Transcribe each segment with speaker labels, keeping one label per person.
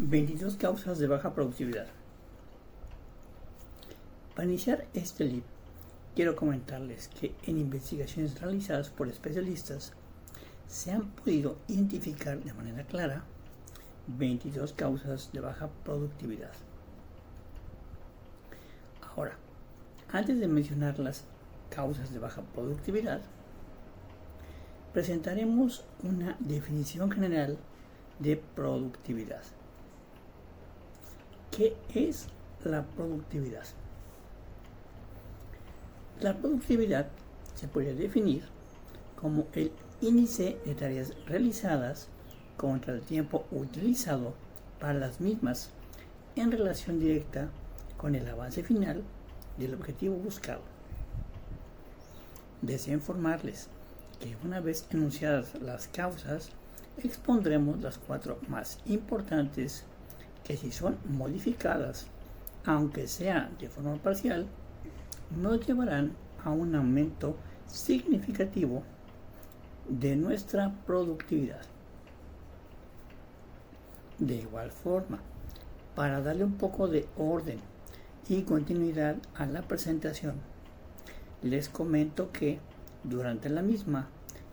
Speaker 1: 22 causas de baja productividad. Para iniciar este libro, quiero comentarles que en investigaciones realizadas por especialistas se han podido identificar de manera clara 22 causas de baja productividad. Ahora, antes de mencionar las causas de baja productividad, presentaremos una definición general de productividad. ¿Qué es la productividad? La productividad se puede definir como el índice de tareas realizadas contra el tiempo utilizado para las mismas en relación directa con el avance final del objetivo buscado. Deseo informarles que una vez enunciadas las causas, expondremos las 4 más importantes que, si son modificadas, aunque sea de forma parcial, nos llevarán a un aumento significativo de nuestra productividad. De igual forma, para darle un poco de orden y continuidad a la presentación, les comento que durante la misma,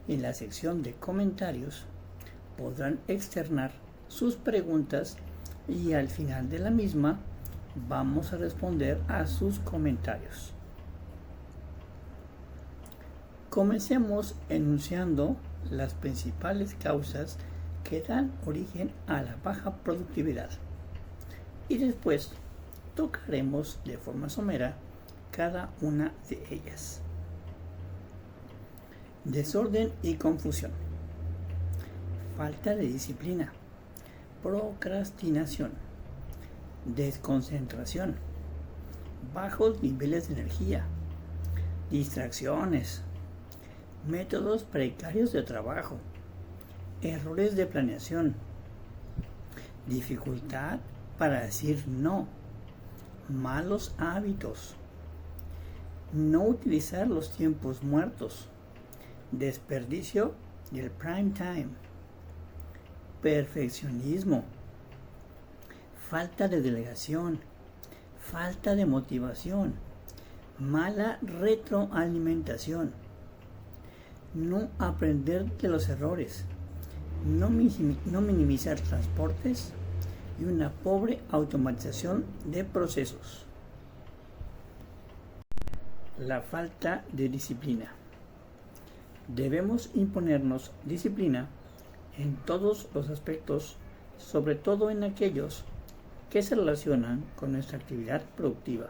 Speaker 1: en la sección de comentarios, podrán externar sus preguntas y al final de la misma vamos a responder a sus comentarios. Comencemos enunciando las principales causas que dan origen a la baja productividad y después tocaremos de forma somera cada una de ellas. Desorden y confusión, falta de disciplina, procrastinación, desconcentración, bajos niveles de energía, distracciones, métodos precarios de trabajo, errores de planeación, dificultad para decir no, malos hábitos, no utilizar los tiempos muertos, desperdicio del prime time, perfeccionismo, falta de delegación, falta de motivación, mala retroalimentación, no aprender de los errores, no minimizar transportes y una pobre automatización de procesos. La falta de disciplina. Debemos imponernos disciplina en todos los aspectos, sobre todo en aquellos que se relacionan con nuestra actividad productiva.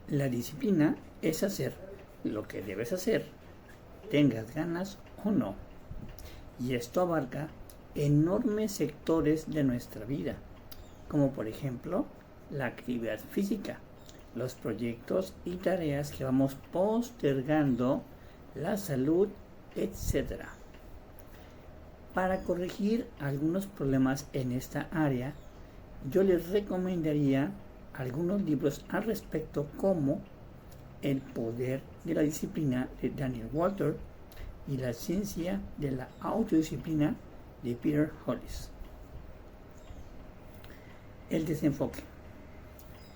Speaker 1: La disciplina es hacer lo que debes hacer, tengas ganas o no. Y esto abarca enormes sectores de nuestra vida, como por ejemplo la actividad física, los proyectos y tareas que vamos postergando, la salud, etc. Para corregir algunos problemas en esta área, yo les recomendaría algunos libros al respecto, como El poder de la disciplina de Daniel Walter y La ciencia de la autodisciplina de Peter Hollis. El desenfoque.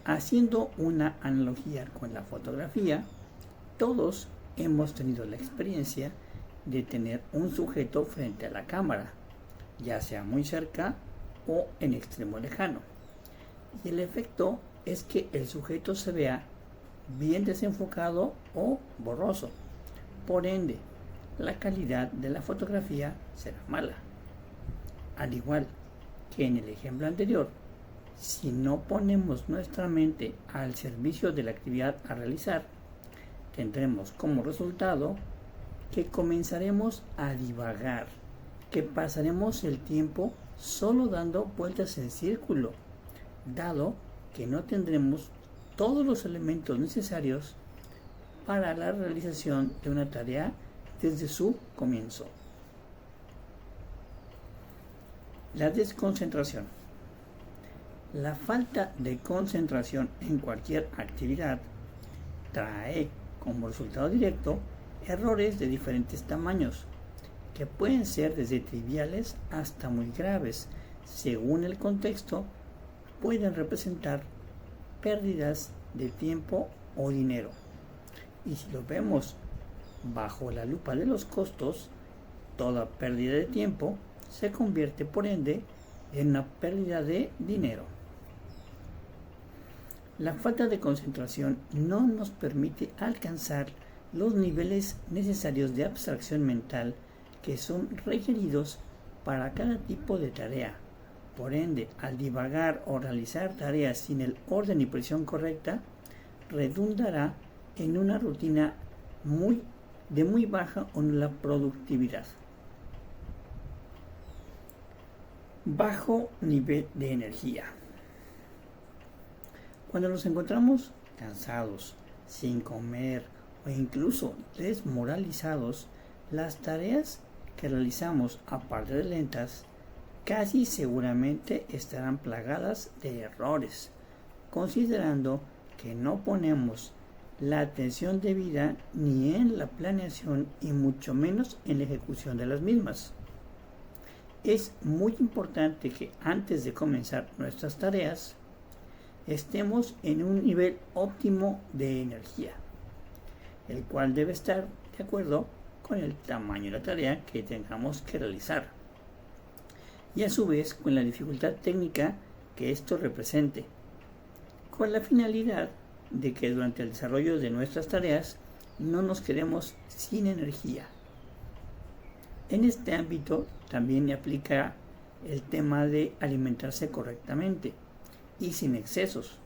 Speaker 1: Haciendo una analogía con la fotografía, todos hemos tenido la experiencia de tener un sujeto frente a la cámara, ya sea muy cerca o en extremo lejano, y el efecto es que el sujeto se vea bien desenfocado o borroso. Por ende, la calidad de la fotografía será mala. Al igual que en el ejemplo anterior, si no ponemos nuestra mente al servicio de la actividad a realizar, tendremos como resultado que comenzaremos a divagar, que pasaremos el tiempo solo dando vueltas en círculo, dado que no tendremos todos los elementos necesarios para la realización de una tarea desde su comienzo. La desconcentración. La falta de concentración en cualquier actividad trae como resultado directo errores de diferentes tamaños, que pueden ser desde triviales hasta muy graves, según el contexto, pueden representar pérdidas de tiempo o dinero. Y si lo vemos bajo la lupa de los costos, toda pérdida de tiempo se convierte por ende en una pérdida de dinero. La falta de concentración no nos permite alcanzar los niveles necesarios de abstracción mental que son requeridos para cada tipo de tarea. Por ende, al divagar o realizar tareas sin el orden y precisión correcta, redundará en una rutina de muy baja o nula productividad. Bajo nivel de energía. Cuando nos encontramos cansados, sin comer o incluso desmoralizados, las tareas que realizamos, aparte de lentas, casi seguramente estarán plagadas de errores, considerando que no ponemos la atención debida ni en la planeación y mucho menos en la ejecución de las mismas. Es muy importante que antes de comenzar nuestras tareas estemos en un nivel óptimo de energía, el cual debe estar de acuerdo con el tamaño de la tarea que tengamos que realizar y a su vez con la dificultad técnica que esto represente, con la finalidad de que durante el desarrollo de nuestras tareas no nos quedemos sin energía. En este ámbito también aplica el tema de alimentarse correctamente y sin excesos,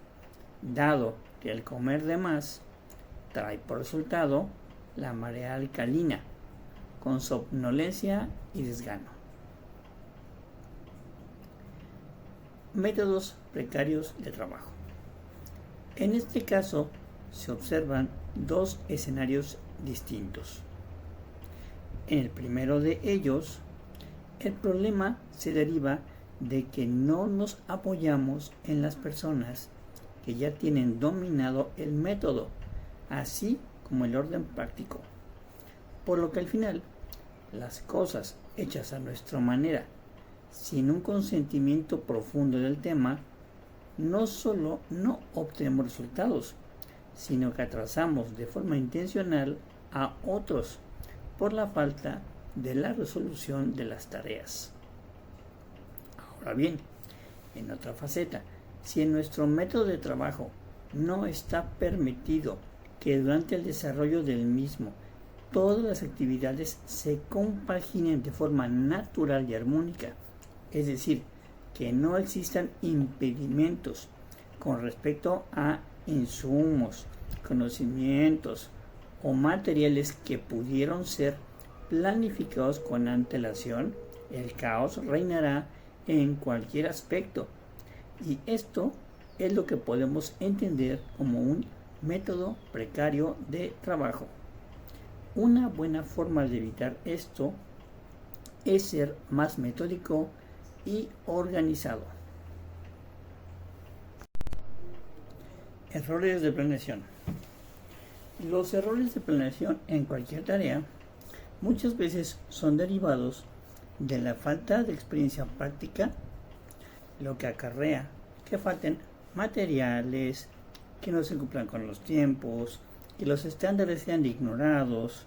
Speaker 1: dado que el comer de más trae por resultado la marea alcalina, con somnolencia y desgano. Métodos precarios de trabajo. En este caso se observan dos escenarios distintos. En el primero de ellos, el problema se deriva de que no nos apoyamos en las personas que ya tienen dominado el método, así como el orden práctico, por lo que al final las cosas hechas a nuestra manera, sin un consentimiento profundo del tema, no solo no obtenemos resultados, sino que atrasamos de forma intencional a otros por la falta de la resolución de las tareas. Ahora bien, en otra faceta, si en nuestro método de trabajo no está permitido que durante el desarrollo del mismo todas las actividades se compaginen de forma natural y armónica, es decir, que no existan impedimentos con respecto a insumos, conocimientos o materiales que pudieron ser planificados con antelación, el caos reinará en cualquier aspecto, y esto es lo que podemos entender como un método precario de trabajo. Una buena forma de evitar esto es ser más metódico y organizado. Errores de planeación. Los errores de planeación en cualquier tarea muchas veces son derivados de la falta de experiencia práctica, lo que acarrea que falten materiales, que no se cumplan con los tiempos, que los estándares sean ignorados,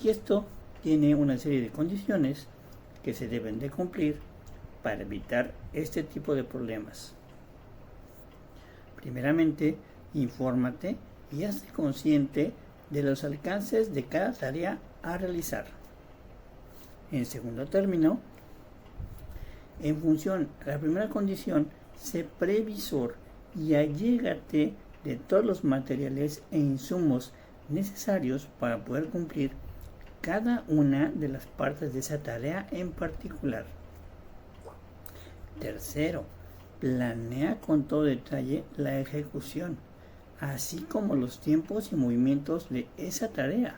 Speaker 1: y esto tiene una serie de condiciones que se deben de cumplir para evitar este tipo de problemas. Primeramente, infórmate y hazte consciente de los alcances de cada tarea a realizar. En segundo término, en función a la primera condición, sé previsor y allégate de todos los materiales e insumos necesarios para poder cumplir cada una de las partes de esa tarea en particular. Tercero, planea con todo detalle la ejecución, así como los tiempos y movimientos de esa tarea.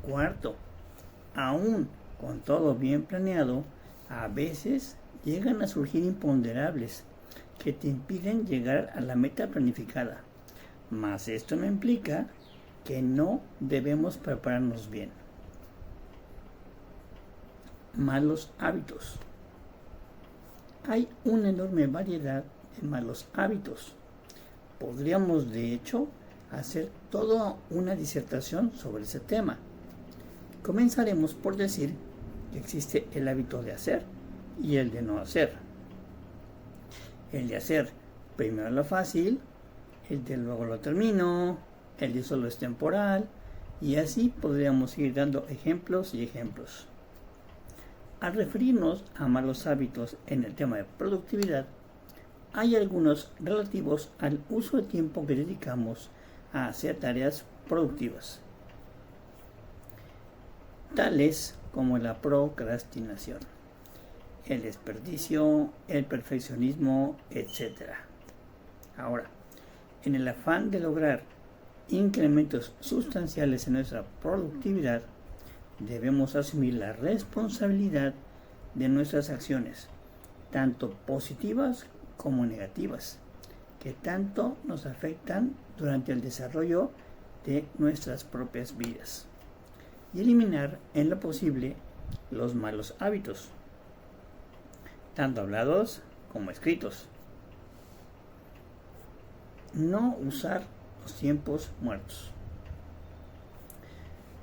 Speaker 1: Cuarto, aún con todo bien planeado, a veces llegan a surgir imponderables que te impiden llegar a la meta planificada. Mas esto no implica que no debemos prepararnos bien. Malos hábitos. Hay una enorme variedad de malos hábitos. Podríamos, de hecho, hacer toda una disertación sobre ese tema. Comenzaremos por decir que existe el hábito de hacer y el de no hacer. El de hacer primero lo fácil, el de luego lo termino, el de solo es temporal, y así podríamos ir dando ejemplos y ejemplos. Al referirnos a malos hábitos en el tema de productividad, hay algunos relativos al uso de tiempo que dedicamos a hacer tareas productivas, tales como la procrastinación, el desperdicio, el perfeccionismo, etc. Ahora, en el afán de lograr incrementos sustanciales en nuestra productividad, debemos asumir la responsabilidad de nuestras acciones, tanto positivas como negativas, que tanto nos afectan durante el desarrollo de nuestras propias vidas, y eliminar en lo posible los malos hábitos, tanto hablados como escritos. No usar los tiempos muertos.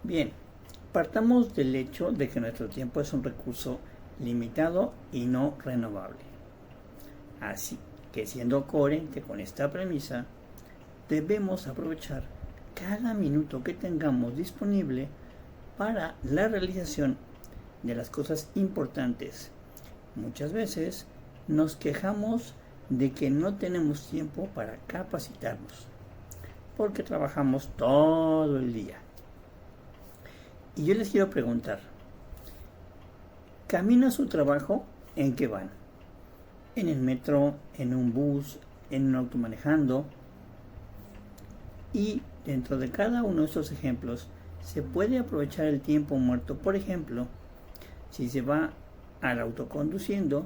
Speaker 1: Bien, partamos del hecho de que nuestro tiempo es un recurso limitado y no renovable. Así que, siendo coherente con esta premisa, debemos aprovechar cada minuto que tengamos disponible para la realización de las cosas importantes. Muchas veces nos quejamos de que no tenemos tiempo para capacitarnos, porque trabajamos todo el día. Y yo les quiero preguntar, ¿camino a su trabajo? ¿En qué van? ¿En el metro? ¿En un bus? ¿En un auto manejando? Y dentro de cada uno de estos ejemplos se puede aprovechar el tiempo muerto. Por ejemplo, si se va al auto conduciendo,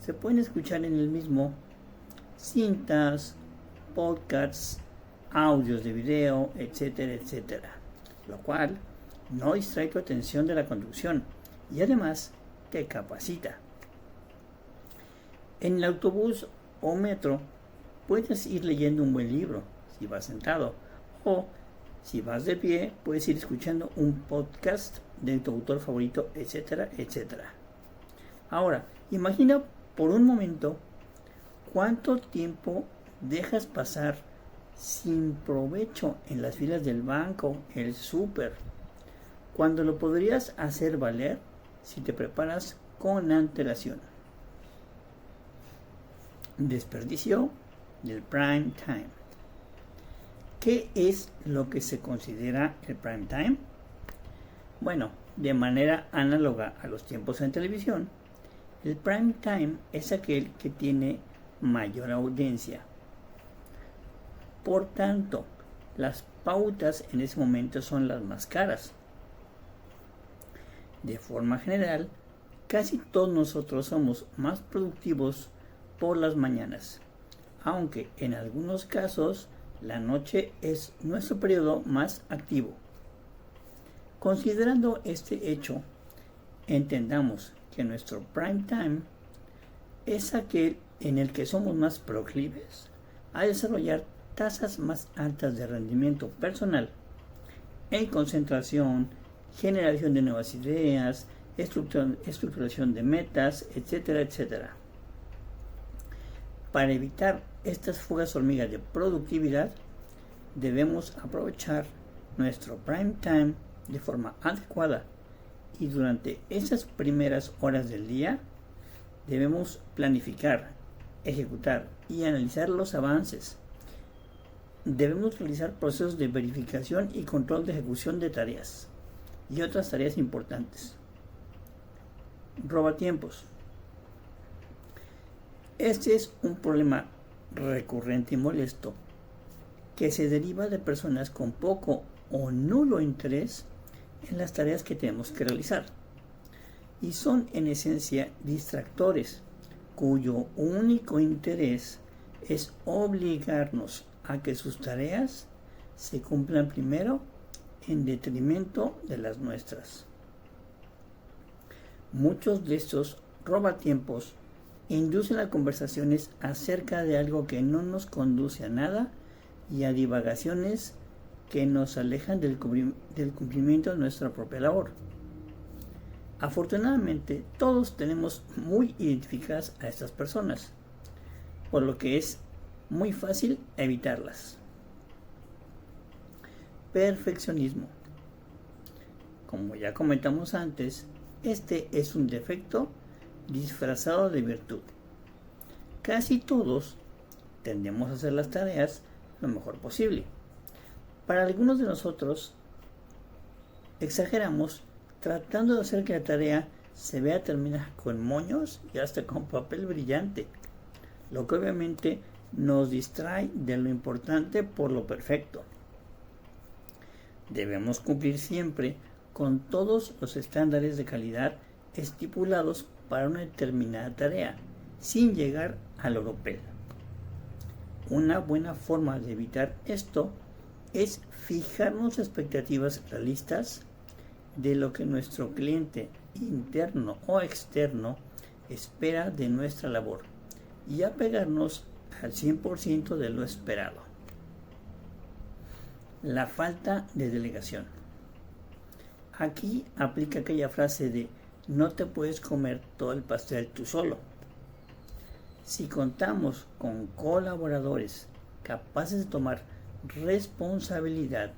Speaker 1: se pueden escuchar en el mismo cintas, podcasts, audios de video, etcétera, etcétera, lo cual no distrae tu atención de la conducción y además te capacita. En el autobús o metro puedes ir leyendo un buen libro si vas sentado, o si vas de pie puedes ir escuchando un podcast de tu autor favorito, etcétera, etcétera. Ahora, imagina por un momento cuánto tiempo dejas pasar sin provecho en las filas del banco, el súper, cuando lo podrías hacer valer si te preparas con antelación. Desperdicio del prime time. ¿Qué es lo que se considera el prime time? Bueno, de manera análoga a los tiempos en televisión, el prime time es aquel que tiene mayor audiencia. Por tanto, las pautas en ese momento son las más caras. De forma general, casi todos nosotros somos más productivos por las mañanas, aunque en algunos casos la noche es nuestro periodo más activo. Considerando este hecho, entendamos que nuestro prime time es aquel en el que somos más proclives a desarrollar tasas más altas de rendimiento personal en concentración, generación de nuevas ideas, estructuración de metas, etcétera, etcétera. Para evitar estas fugas hormigas de productividad, debemos aprovechar nuestro prime time de forma adecuada, y durante esas primeras horas del día debemos planificar, ejecutar y analizar los avances. Debemos realizar procesos de verificación y control de ejecución de tareas y otras tareas importantes. Robatiempos. Este es un problema recurrente y molesto que se deriva de personas con poco o nulo interés en las tareas que tenemos que realizar, y son en esencia distractores cuyo único interés es obligarnos a que sus tareas se cumplan primero en detrimento de las nuestras. Muchos de estos robatiempos inducen a conversaciones acerca de algo que no nos conduce a nada y a divagaciones que nos alejan del cumplimiento de nuestra propia labor. Afortunadamente, todos tenemos muy identificadas a estas personas, por lo que es muy fácil evitarlas. Perfeccionismo. Como ya comentamos antes, este es un defecto disfrazado de virtud. Casi todos tendemos a hacer las tareas lo mejor posible. Para algunos de nosotros, exageramos tratando de hacer que la tarea se vea terminada con moños y hasta con papel brillante, lo que obviamente nos distrae de lo importante por lo perfecto. Debemos cumplir siempre con todos los estándares de calidad estipulados para una determinada tarea, sin llegar al oropel. Una buena forma de evitar esto es fijarnos expectativas realistas de lo que nuestro cliente interno o externo espera de nuestra labor y apegarnos al 100% de lo esperado. La falta de delegación. Aquí aplica aquella frase de no te puedes comer todo el pastel tú solo. Si contamos con colaboradores capaces de tomar responsabilidad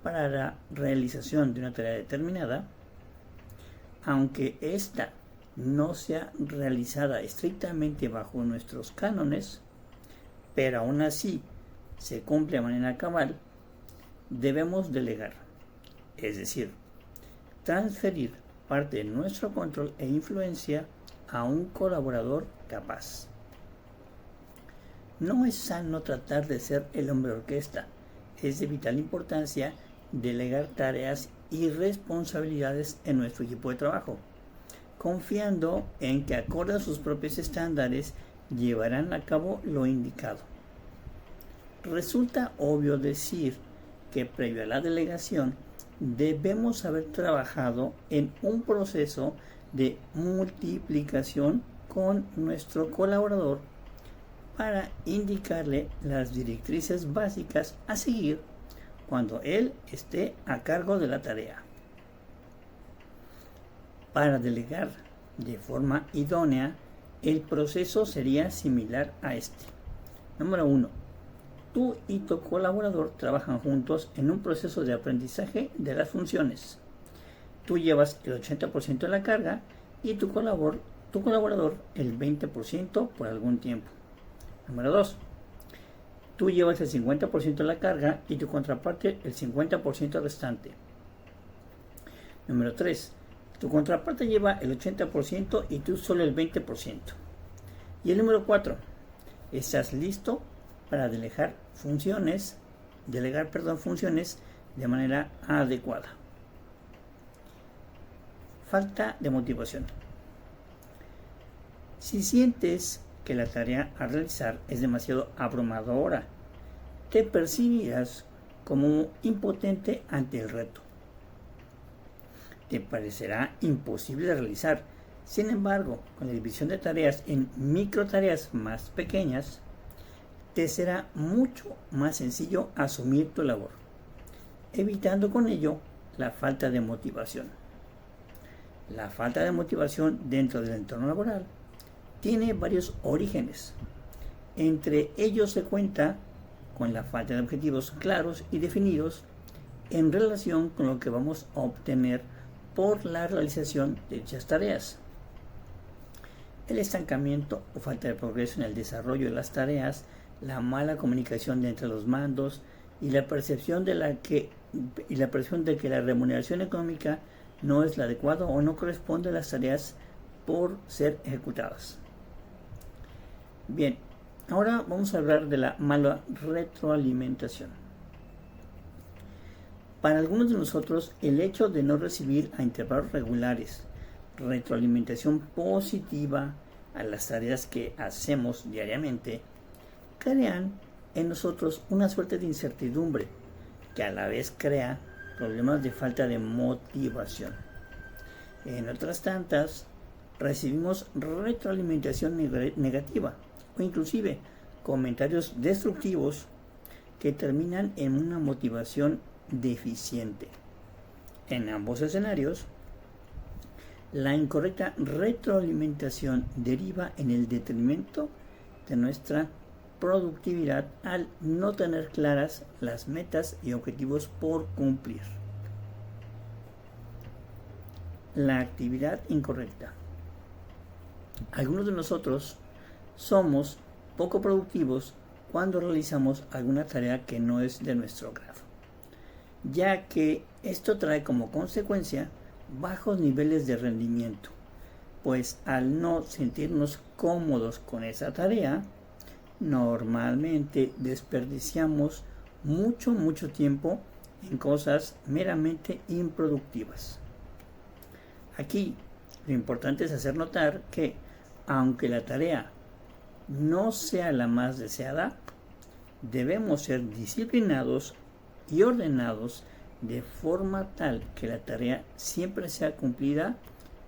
Speaker 1: para la realización de una tarea determinada, aunque ésta no sea realizada estrictamente bajo nuestros cánones, pero aún así se cumple de manera cabal, debemos delegar, es decir, transferir parte de nuestro control e influencia a un colaborador capaz. No es sano tratar de ser el hombre orquesta. Es de vital importancia delegar tareas y responsabilidades en nuestro equipo de trabajo, confiando en que acorde a sus propios estándares llevarán a cabo lo indicado. Resulta obvio decir que previo a la delegación debemos haber trabajado en un proceso de multiplicación con nuestro colaborador para indicarle las directrices básicas a seguir cuando él esté a cargo de la tarea. Para delegar de forma idónea, el proceso sería similar a este. Número 1. Tú y tu colaborador trabajan juntos en un proceso de aprendizaje de las funciones. Tú llevas el 80% de la carga y tu colaborador el 20% por algún tiempo. Número 2. Tú llevas el 50% de la carga y tu contraparte el 50% restante. Número 3. Tu contraparte lleva el 80% y tú solo el 20%. Y el número 4. Estás listo para delegar funciones de manera adecuada. Falta de motivación. Si sientes que la tarea a realizar es demasiado abrumadora, te percibirás como impotente ante el reto. Te parecerá imposible de realizar. Sin embargo, con la división de tareas en micro tareas más pequeñas, te será mucho más sencillo asumir tu labor, evitando con ello la falta de motivación. La falta de motivación dentro del entorno laboral tiene varios orígenes. Entre ellos se cuenta con la falta de objetivos claros y definidos en relación con lo que vamos a obtener por la realización de dichas tareas. El estancamiento o falta de progreso en el desarrollo de las tareas, la mala comunicación entre los mandos y la percepción de que la remuneración económica no es la adecuada o no corresponde a las tareas por ser ejecutadas. Bien, ahora vamos a hablar de la mala retroalimentación. Para algunos de nosotros, el hecho de no recibir a intervalos regulares retroalimentación positiva a las tareas que hacemos diariamente crean en nosotros una suerte de incertidumbre que a la vez crea problemas de falta de motivación. En otras tantas, recibimos retroalimentación negativa o inclusive comentarios destructivos que terminan en una motivación deficiente. En ambos escenarios, la incorrecta retroalimentación deriva en el detrimento de nuestra productividad al no tener claras las metas y objetivos por cumplir. La actividad incorrecta. Algunos de nosotros somos poco productivos cuando realizamos alguna tarea que no es de nuestro grado, ya que esto trae como consecuencia bajos niveles de rendimiento, pues al no sentirnos cómodos con esa tarea, normalmente desperdiciamos mucho tiempo en cosas meramente improductivas. Aquí lo importante es hacer notar que, aunque la tarea no sea la más deseada, debemos ser disciplinados y ordenados de forma tal que la tarea siempre sea cumplida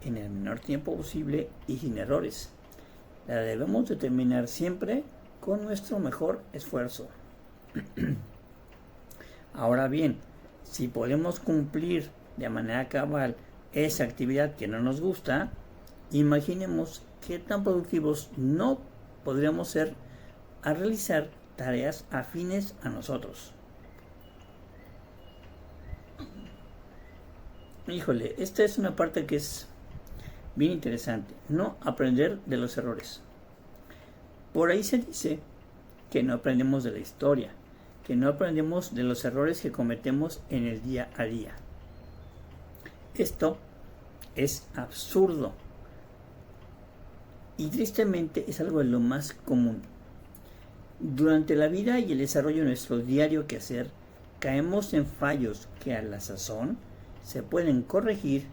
Speaker 1: en el menor tiempo posible y sin errores. La debemos de terminar siempre con nuestro mejor esfuerzo. Ahora bien, si podemos cumplir de manera cabal esa actividad que no nos gusta, imaginemos qué tan productivos no podríamos ser al realizar tareas afines a nosotros. Híjole, esta es una parte que es bien interesante. No aprender de los errores. Por ahí se dice que no aprendemos de la historia, que no aprendemos de los errores que cometemos en el día a día. Esto es absurdo y tristemente es algo de lo más común. Durante la vida y el desarrollo de nuestro diario quehacer, caemos en fallos que a la sazón se pueden corregir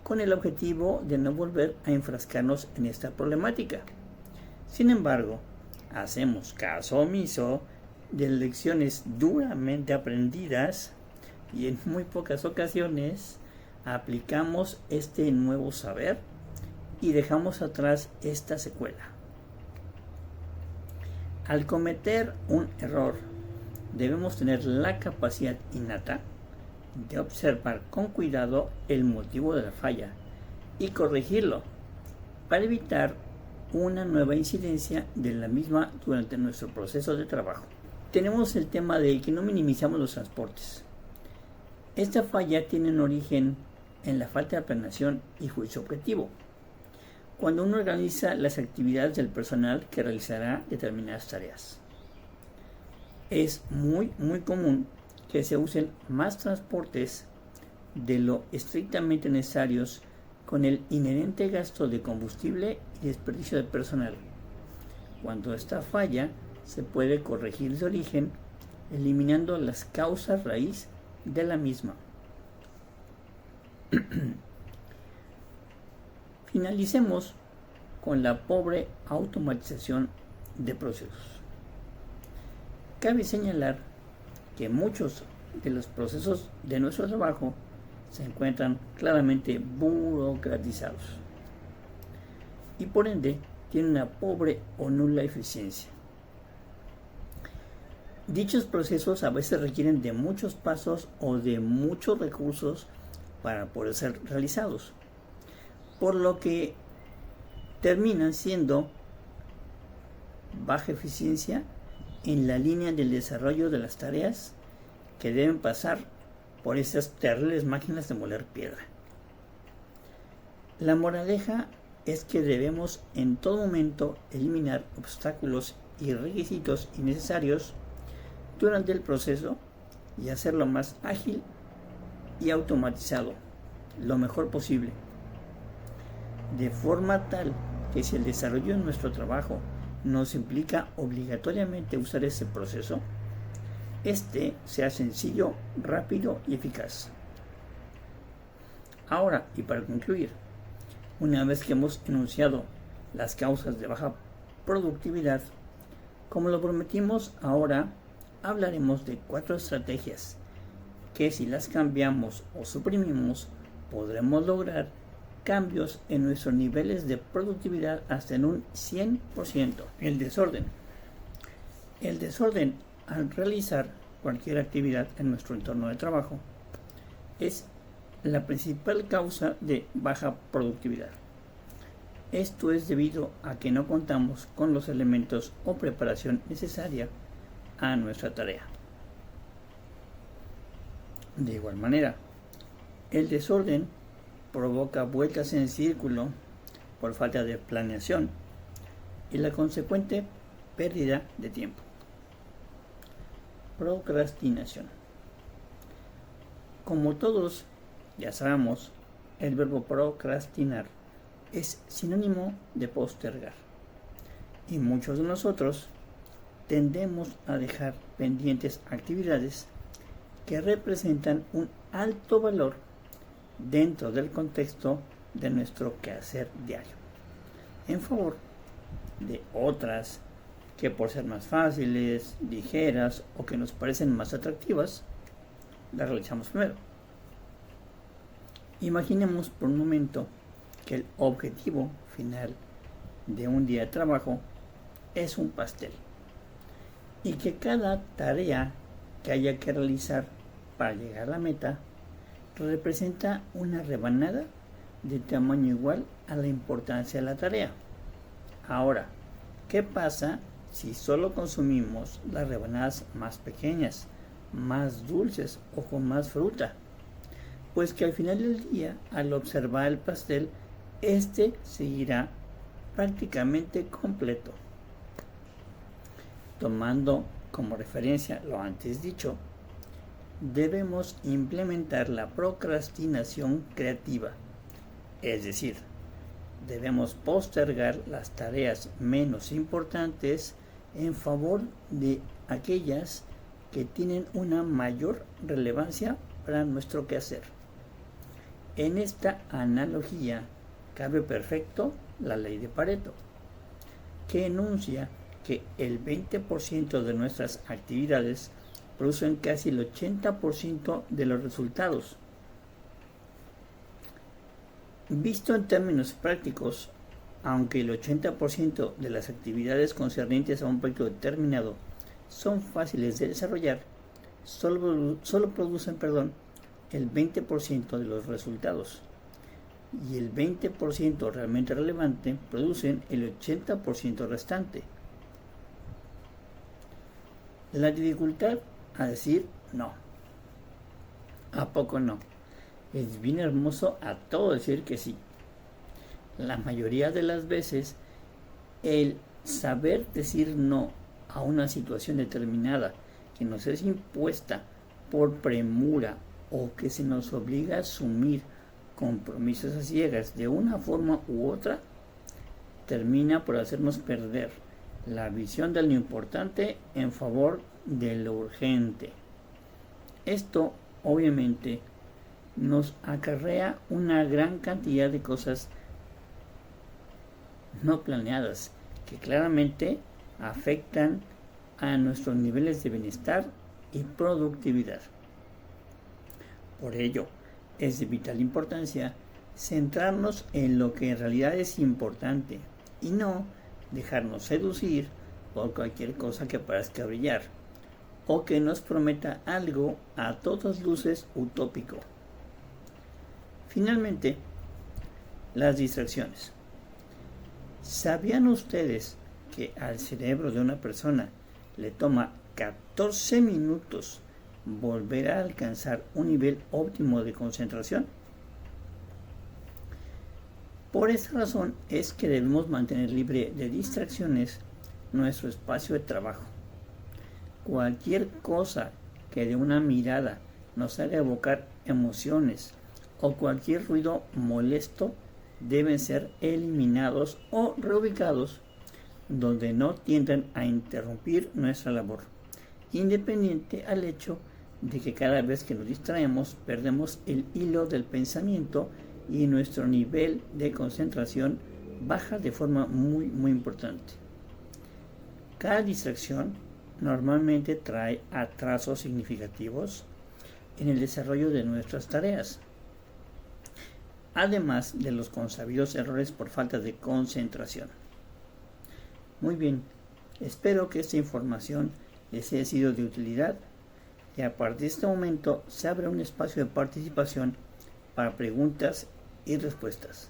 Speaker 1: con el objetivo de no volver a enfrascarnos en esta problemática. Sin embargo, hacemos caso omiso de lecciones duramente aprendidas y en muy pocas ocasiones aplicamos este nuevo saber y dejamos atrás esta secuela. Al cometer un error, debemos tener la capacidad innata de observar con cuidado el motivo de la falla y corregirlo para evitar una nueva incidencia de la misma durante nuestro proceso de trabajo. Tenemos el tema de que no minimizamos los transportes. Esta falla tiene un origen en la falta de planeación y juicio objetivo. Cuando uno organiza las actividades del personal que realizará determinadas tareas, es muy común que se usen más transportes de lo estrictamente necesarios con el inherente gasto de combustible y desperdicio de personal. Cuando esta falla se puede corregir de origen, eliminando las causas raíz de la misma. Finalicemos con la pobre automatización de procesos. Cabe señalar que muchos de los procesos de nuestro trabajo se encuentran claramente burocratizados y por ende tienen una pobre o nula eficiencia. Dichos procesos a veces requieren de muchos pasos o de muchos recursos para poder ser realizados, por lo que terminan siendo baja eficiencia en la línea del desarrollo de las tareas que deben pasar por esas terribles máquinas de moler piedra. La moraleja es que debemos en todo momento eliminar obstáculos y requisitos innecesarios durante el proceso y hacerlo más ágil y automatizado lo mejor posible, de forma tal que si el desarrollo de nuestro trabajo nos implica obligatoriamente usar ese proceso, este sea sencillo, rápido y eficaz. Ahora, y para concluir, una vez que hemos enunciado las causas de baja productividad, como lo prometimos, ahora hablaremos de 4 estrategias que si las cambiamos o suprimimos, podremos lograr cambios en nuestros niveles de productividad hasta en un 100%. El desorden. El desorden al realizar cualquier actividad en nuestro entorno de trabajo es la principal causa de baja productividad. Esto es debido a que no contamos con los elementos o preparación necesaria a nuestra tarea. De igual manera, el desorden provoca vueltas en círculo por falta de planeación y la consecuente pérdida de tiempo. Procrastinación. Como todos ya sabemos, el verbo procrastinar es sinónimo de postergar y muchos de nosotros tendemos a dejar pendientes actividades que representan un alto valor dentro del contexto de nuestro quehacer diario, en favor de otras que por ser más fáciles, ligeras o que nos parecen más atractivas, las realizamos primero. Imaginemos por un momento que el objetivo final de un día de trabajo es un pastel y que cada tarea que haya que realizar para llegar a la meta representa una rebanada de tamaño igual a la importancia de la tarea. Ahora, ¿qué pasa si solo consumimos las rebanadas más pequeñas, más dulces o con más fruta? Pues que al final del día, al observar el pastel, este seguirá prácticamente completo. Tomando como referencia lo antes dicho, debemos implementar la procrastinación creativa, es decir, debemos postergar las tareas menos importantes en favor de aquellas que tienen una mayor relevancia para nuestro quehacer. En esta analogía cabe perfecto la ley de Pareto, que enuncia que el 20% de nuestras actividades producen casi el 80% de los resultados. Visto en términos prácticos, aunque el 80% de las actividades concernientes a un proyecto determinado son fáciles de desarrollar, solo producen el 20% de los resultados, y el 20% realmente relevante producen el 80% restante. La dificultad a decir no. ¿A poco no? Es bien hermoso a todo decir que sí. La mayoría de las veces, el saber decir no a una situación determinada que nos es impuesta por premura o que se nos obliga a asumir compromisos a ciegas de una forma u otra, termina por hacernos perder la visión de lo importante en favor de lo urgente. Esto obviamente nos acarrea una gran cantidad de cosas no planeadas que claramente afectan a nuestros niveles de bienestar y productividad. Por ello, es de vital importancia centrarnos en lo que en realidad es importante y no dejarnos seducir por cualquier cosa que parezca brillar o que nos prometa algo a todas luces utópico. Finalmente, las distracciones. ¿Sabían ustedes que al cerebro de una persona le toma 14 minutos volver a alcanzar un nivel óptimo de concentración? Por esa razón es que debemos mantener libre de distracciones nuestro espacio de trabajo. Cualquier cosa que de una mirada nos haga evocar emociones o cualquier ruido molesto deben ser eliminados o reubicados donde no tiendan a interrumpir nuestra labor, independiente al hecho de que cada vez que nos distraemos perdemos el hilo del pensamiento y nuestro nivel de concentración baja de forma muy importante. Cada distracción normalmente trae atrasos significativos en el desarrollo de nuestras tareas. además de los consabidos errores por falta de concentración. Muy bien, espero que esta información les haya sido de utilidad y a partir de este momento se abre un espacio de participación para preguntas y respuestas.